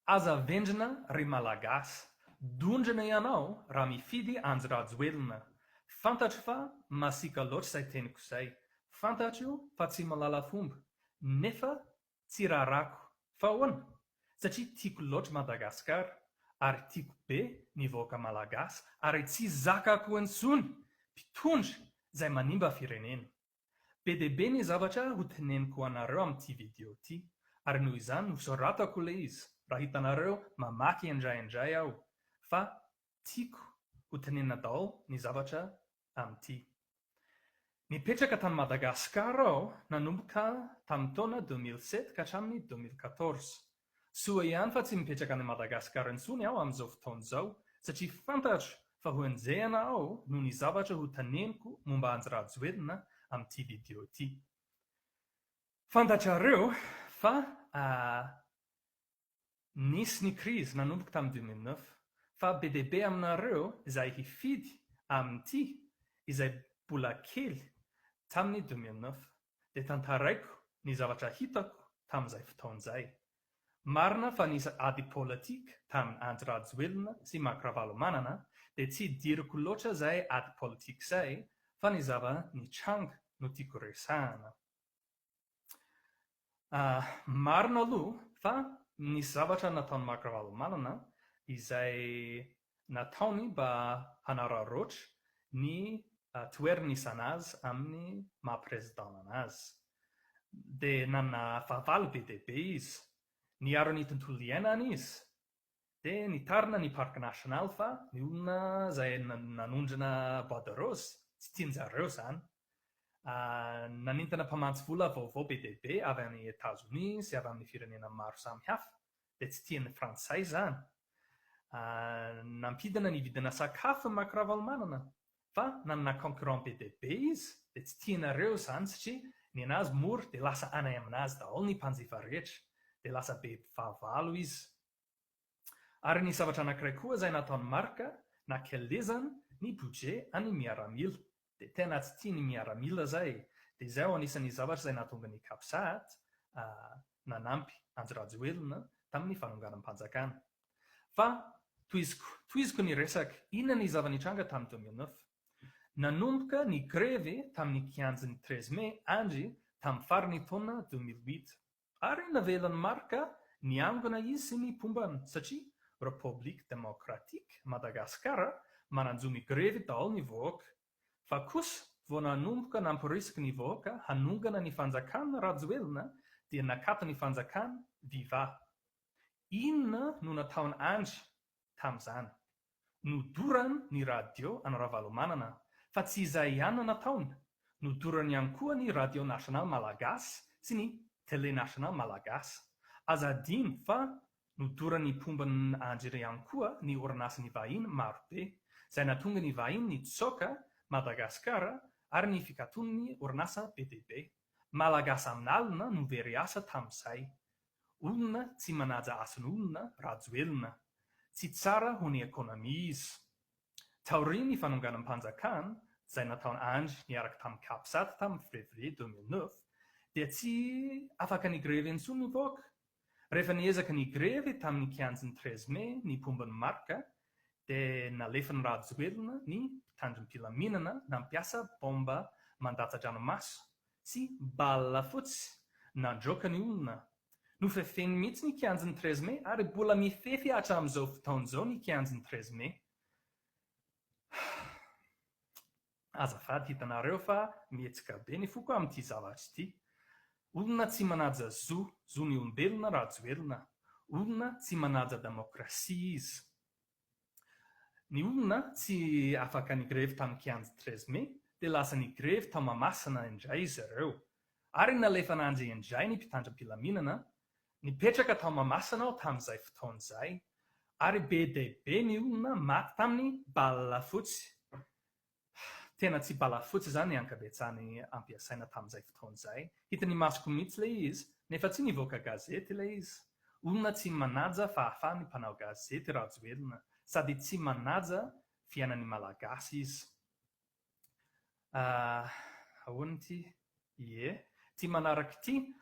Aza vendrina ry malagasy, dondrana ianao raha mifidy anjy-rajoelina. Fantatro fa masika loatra izay teniko izay. Fantatro fa tsy malala fomba, nefa tsy rarako. Fa ahoana? Satria tiako loatra Madagasikara, ary tiako be ny vahoaka malagasy, ary tsy zakako intsony mpitondra izay manimba firenena. Be dia be ny zavatra ho teneniko anareo amin'ity video ity, ary noho izany nosoratako ilay izy. Raha hitanareo mamaky indray aho, fa tiako ho tenenina daholo ny zavatra amin'ity. Nipetraka tany Madagasikara aho nanomboka tamin'ny taona 2007 ka hatramin'ny 2014. Soa ihany fa tsy mipetraka any Madagasikara intsony aho amin'izao fotoana izao, satria fantatro fa ho enjehana aho noho ny zavatra ho teneniko momba anjy-rajoelina amin'ity video ity. Fantatrareo fa nisy ny krizy nanomboka tamin'ny 2009, fa be dia be aminareo izay hifidy amin'ity izay mbola kely tamin'ny 2009, dia tantaraiko ny zavatra hitako tamin'izay fotoan'izay. Marina fa nisy ady politika tamin'ny Andry Rajoelina sy Marc Ravalomanana, dia tsy diriko loatra izay ady politika izay, fa ny zava-nitranga no tiako resahana. Marina aloha fa nisy zavatra nataony Marc Ravalomanana izay nataony mba hanararoatra ny toerana anazy amin'ny maha-presidentana azy. Dia nanana fahavalo be dia be izy. Niaro ny tontolo iainana izy, dia nitarina ny parc national fa ny olona izay nanondrana Bois de Rose tsy tianjareo izany. Nanintana mpamantsy vola vaovao be dia be avy amin'ny États-Unis sy avy amin'ny firenena maro samihafa, dia tsy tian'ny Frantsay izany. Nampidina ny vidina sakafo ny Marc Ravalomanana, fa nanana concurrent be dia be izy, dia tsy tianareo izany satria ny anazy mora dia lasa anay aminazy daholo ny mpanjifa rehetra, dia lasa be fahavalo izy. Ary ny zavatra anankiray koa izay nataony Marca, nakelezany ny budget any miaramila, dia tena tsy tia ny miaramila izay. Dia izay ho anisan'ny zavatra izay nahatonga ny CAPSAT nanampy Andry Rajoelina tamin'ny fanonganam-panjakana. Fa tohiziko ny resaka, inona ny zava-nitranga tamin'ny 2009? Nanomboka ny grevy tamin'ny kianjan'ny 13 Mai andry tamin'ny faran'ny taona 2008. Ary navelan'ny Marca niangona izy sy ny pombany satria République Démocratique Madagasikara mananjo migrevy daholo ny vahoaka. Fa kosa vao nanomboka namporisika ny vahoaka hanongana ny fanjakana Rajoelina, dia nakato ny fanjakana Viva. Inona no nataony Andry tamin'izany? Nodorany ny radio any Ravalomanana, fa tsy izay ihany nataony. Nodorany ihany koa ny radio nasional malagasy sy ny télé nasional malagasy. Aza adino fa nodorany pomban'ny Andry ihany koa ny orinasan'ny vahiny marobe, izay nahatonga ny vahiny nitsoaka Madagasikara ary ny fikatony orinasa be dia be. Malagasy amin'alina no very asa tamin'izay. Olona tsy manaja ason'olona Rajoelina. Tsy tsara ho ny ekonomia izy. Taoriany ny fanonganam-panjakana izay nataony Andry niaraka tamin'ny CAPSAT tamin'ny février 2009, dia tsy afaka ny grevy intsony ny vahoaka. Rehefa niezaka ny grevy tamin'ny kianjan'ny 13 Mai ny pomban'ny Marca, dia nalefan'ny Rajoelina ny mpitandrom-pilaminana nampiasa bomba mandatsa-dranomaso sy balina fotsy nandroaka ny olona. Nofefeny mihitsy ny kianjan'ny 13 Mai ary mbola mifefy hatramin'izao fotoan'izao ny kianjan'ny 13 Mai. Azafady hitanareo fa mihetsika be ny foko amin'ity zavatra ity. Olona tsy manaja zo ny olombelona Rajoelina. Olona tsy manaja demokrasia izy. Ny olona tsy afaka ny grevy tamin'ny kianjan'ny 13 Mai, dia lasa ny grevy tao Mahamasina indray izy ireo. Ary nalefa Andry indray ny mpitandram-pilaminana, nipetraka tao Mahamasina aho tamin'izay fotoan'izay, ary be dia be ny olona maty tamin'ny balina fotsy. Tena tsy balina fotsy izany ny ankabetsahany ampiasaina tamin'izay fotoan'izay. Hitany masoko mihitsy ilay izy, nefa tsy nivoaka gazety ilay izy. Olona tsy manaja fahafahany mpanao gazety Rajoelina, sady tsy manaja fiainan'ny malagasy izy. Ahoana ity? Ie, ty manaraka ity,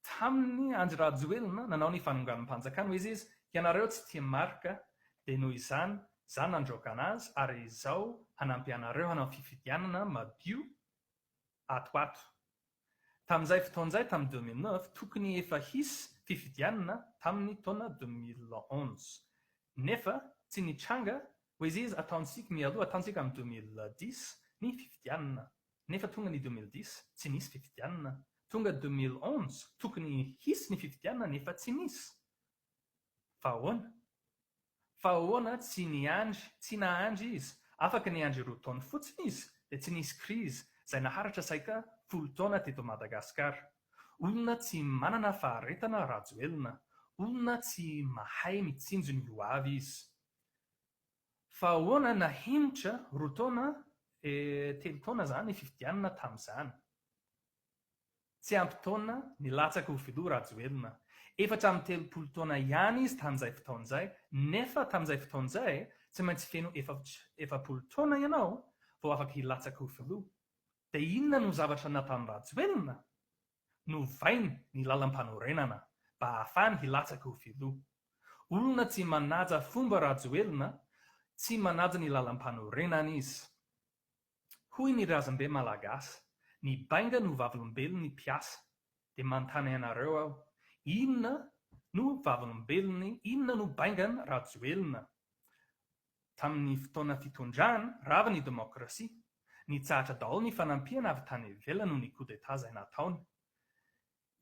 tamin'ny andro rajoelina nanao ny fanonganam-panjakana ho izy ianareo tsy tia marika dia noho izany za nandroaka anazy ary izao hanampy anareo hanao fifidianana madio atoato. Tamin'izay fotoan'izay tamin'ny 2009 tokony efa hisy fifidianana tamin'ny taona 2011 nefa tsy nitranga ho izy ataontsika mialoha ataontsika amin'ny 2010 ny fifidianana nefa tonga ny 2010 tsy nisy fifidianana. Tonga 2011 tokony hisy ny fifidianana nefa tsy nisy. Fa ahoana tsy nahandry izy, afaka niandry 2 taona fotsiny izy dia tsy nisy krizy izay naharitra saika 10 taona teto Madagasikara. Olona tsy manana faharetana rajoelina, olona tsy mahay mitsinjo ny hoavy izy. Fa ahoana nahenitra 2 taona 3 taona zany fifidianana tamin'izany. Tsy ampy taona nilatsaka ho filoha rajoelina. 430 taona ihany izy tamin'izay fotoan'izay, nefa tamin'izay fotoan'izay tsy maintsy feno 40 taona ianao vao afaka hilatsaka ho filoha. Dia inona no zavatra nataon'ny rajoelina? Novainy ny lalam-panorenana mba ahafahany hilatsaka ho filoha. Olona tsy manaja fomba rajoelina, tsy manaja ny lalam-panorenana izy. Hoy ny razambe malagasy, ny bainga no vavolombelon'ny mpiasa. Dia manontany ianareo aho, inona no vavolombelony, inona no baingana rajoelina? Tamin'ny fotoana fitondrana rava ny demokrasia, nitsahatra daholo ny fanampiana avy tany ivelany noho ny coup d'état izay nataony.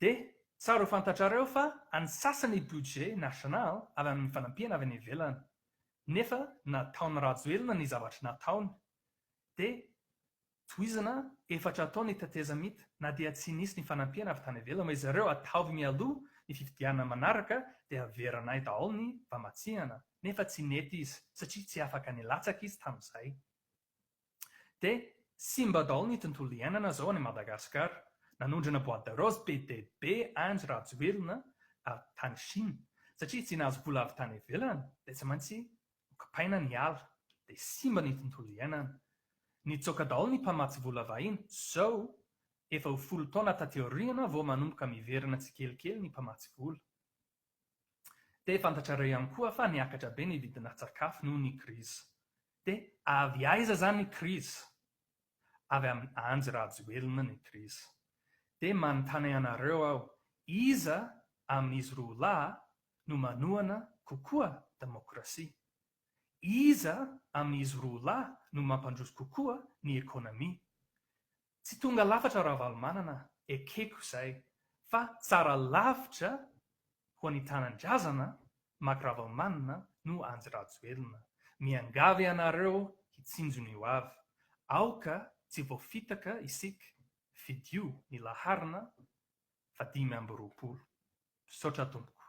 Dia tsara ho fantatrareo fa ansasany budget nasional avy amin'ny fanampiana avy any ivelany. Nefa nataon'ny rajoelina ny zavatra nataony. Dia tohizana 4 taona itateza-mita na dia tsy nisy ny fanampiana avy tany ivelany, ma izy ireo ataovy mialoha ny fifidianana manaraka dia averanay daholo ny famatsiana. Nefa tsy nety izy satria tsy afaka nilatsaka izy tamin'izay. Dia simba daholo ny tontolo iainana izao any Madagasikara. Nanondrana boîte de rose be dia be andry rajoelina tany Chine satria tsy nahazo vola avy tany ivelany dia tsy maintsy kapaina ny ala dia simba ny tontolo iainana. Nitsoaka daholo ny mpamatsy vola vahiny, zao efa ho 10 taona taty aoriana vao manomboka miverina tsikelikely ny mpamatsy vola. Dia fantatrareo ihany koa fa niakatra be ny vidina sakafo noho ny krizy. Dia avy aiza zany ny krizy? Avy amin'ny anjy rajoelina ny krizy. Dia manontany ianareo aho, iza amin'izy roa lahy no manohana kokoa demokrasia? Iza amin'izy roa lahy no mampandroso kokoa ny ekônomia? Tsy tonga lafatra Ravalomanana, ekeko izay, fa tsara lavitra ho any tanindrazana maka Ravalomanana no anjy rajoelina. Miangavy ianareo hitsinjo ny hoavy. Aoka tsy voafitaka isika fidio ny laharana 520. Misaotra tompoko.